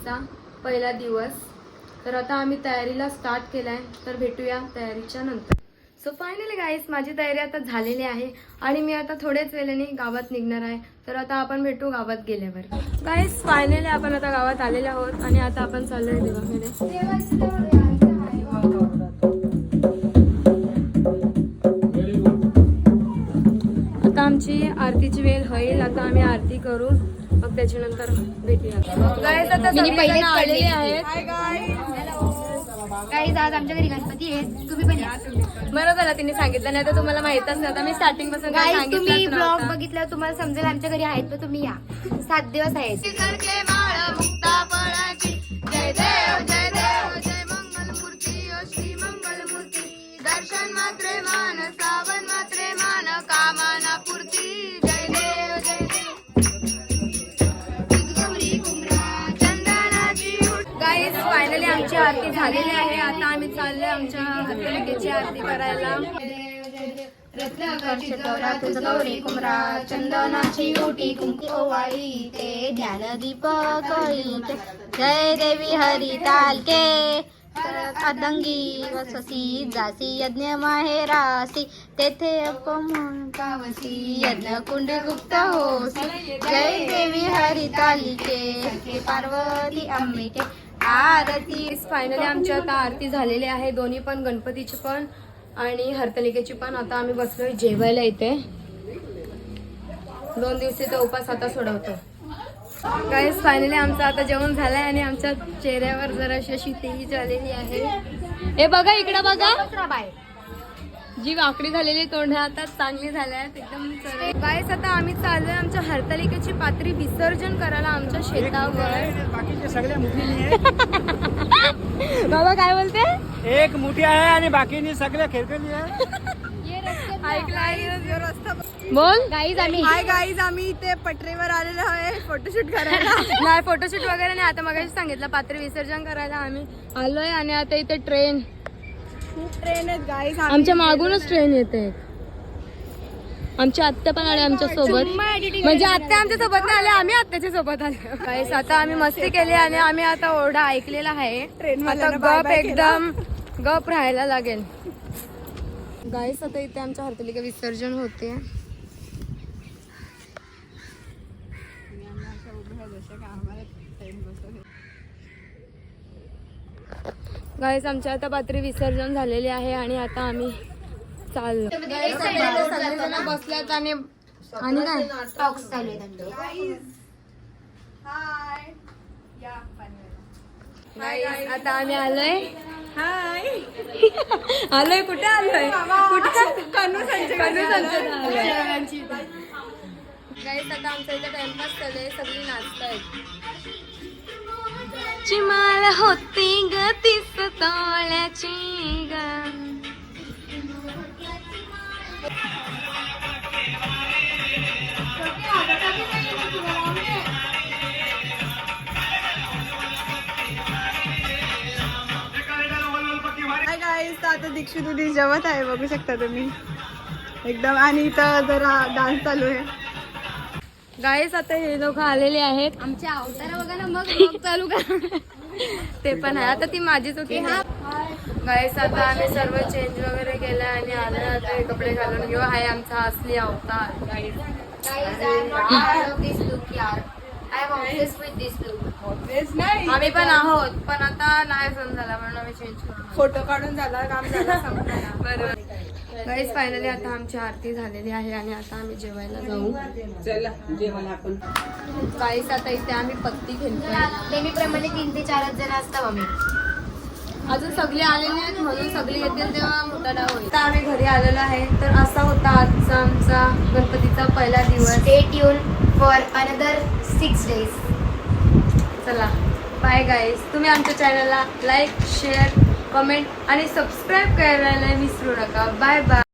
आरतीचा पहिला दिवस. तर आता आम्ही तयारीला स्टार्ट केलाय, तर भेटूया तयारीच्या नंतर. सो फायनली गाईस, माझी तयारी आता झालेली आहे आणि मी आता थोड्याच वेळाने गावात निघणार आहे. तर आता आपण भेटू गावात गेल्यावर. गाईस फायनली आपण आता गावात आलेले आहोत आणि आता आपण चाललोय देवाकडे. आता आमची आरतीची वेळ होईल, आता आम्ही आरती करू, मग त्याच्यानंतर भेटूया. गाईस आता सगळेजण आलेले आहेत. काही आज आमच्या घरी गणपती आहेत, तुम्ही पण या. बरं झालं तिने सांगितलं, नाही तर तुम्हाला माहितच नाही. आता मी स्टार्टिंग पासून तुम्ही ब्लॉग बघितल्यावर तुम्हाला समजेल आमच्या घरी आहेत, तर तुम्ही या. 7 दिवस आहेत. जय देव जय देव जय मंगलमूर्ती श्री मंगलमूर्ती, दर्शन मात्रे मान सावन मात्रे मान कामना पूर्ती. जय देव जय गाईस फायनली आमची आरती झालेली आहे. आता आम्ही चाललोय आमच्या हरतालिकेची आरती करायला. गौरी कुमरा चंदनाची ओटी कुंकुवाळी ते ज्ञान दीप कळीते. जय देवी हरी तालके अदंगी वससी जासी यज्ञ माहेरासी तेथे अपमकावसी यज्ञ कुंड गुप्त होसी. जय देवी हरी तालिके पार्वती अंबिके आरती. फायनली आमची आता आरती झालेली आहे, दोन्ही पण, गणपतीची पण आणि हरतालिकेची पण. आता आम्ही बसलोय जेवायला इथे. 2 दिवसाचा उपास आता सोडवतो. गाईस फायनली आमचं आता जेवण झालंय आणि आमच्या चेहऱ्यावर जराशी अशी तेज आलेली आहे. हे बघा, इकडं बघा, जी वाकडी झालेली तोंड आता चांगली झाल्या एकदम. गाईस आता आम्ही चाललोय आमच्या हरतालिकेची पात्री विसर्जन करायला आमच्या शेतावर. बाकीचे सगळे मुठी बाबा काय बोलते? एक मुठी आहे आणि बाकीनी सगळे खेळकली आहे. बोल. गाईज आम्ही आम्ही इथे पटरीवर आलेलो आहे फोटोशूट करायला. नाही, फोटोशूट वगैरे नाही. आता मगाशी सांगितलं पात्री विसर्जन करायला आम्ही आलोय आणि आता इथे ट्रेन आहेत गाईज. आमच्या मागूनच ट्रेन येते. आमची आत्या पण आले आमच्या सोबत, म्हणजे आत्या आमच्या सोबत नाही आले, आम्ही आत्याच्या सोबत आलो. गाईस आता आम्ही मस्ती केली आणि आम्ही आता ओरडा ऐकलेला आहे. आता गप एकदम गप राहायला लागेल. गाईस आता इथे आमच्या हरतालिका विसर्जन होते. गाईस आमच्या आता पात्री विसर्जन झालेले आहे आणि आता आम्ही चाललो. सगळेजण बसल्यात आणि काय टॉक्स चालू आहेत. आता आम्ही आलोय. आलोय कुठे आलोय? गाईस आता आमच्या इथे टाइमपास चालू, सगळी नाचतायत. चिमाल होती ग 30 तोळ्याची ग. आता दीक्षित जेवत आहे, बघू शकता तुम्ही एकदम. आणि इथं जरा डान्स चालू आहे. गाईस आता हे लोक आलेले आहेत. आमच्या अवतार बघा ना, मग चालू का ते पण आहे. आता ती माझी चुकी. गाईस आता आम्ही सर्व चेंज वगैरे केलं आणि आलं आता हे कपडे घालून घेऊ. आहे आमचा असली अवतार गाईस. आम्ही पण आहोत, पण आता नाही सण झाला म्हणून आम्ही चेंज करू. फोटो काढून झाला, काम झालं. बरोबर. गाईस फायनली आता आमची आरती झालेली आहे आणि आता आम्ही जेवायला जाऊ. गाईस आता इथे आम्ही पत्ती खेळतोय. नेहमीप्रमाणे 3 ते 4 जण असतात आम्ही. अजून सगळे आलेले आहेत, म्हणून सगळे येतील तेव्हा मोठा डाव होईल. आता आम्ही घरी आलेलो आहे. तर असा होता आजचा आमचा गणपतीचा पहिला दिवस. Stay tune for another 6 days. चला बाय गाईस. तुम्ही आमच्या चॅनलला लाईक, शेअर, कमेंट आणि सबस्क्राईब करायला विसरू नका. Bye bye.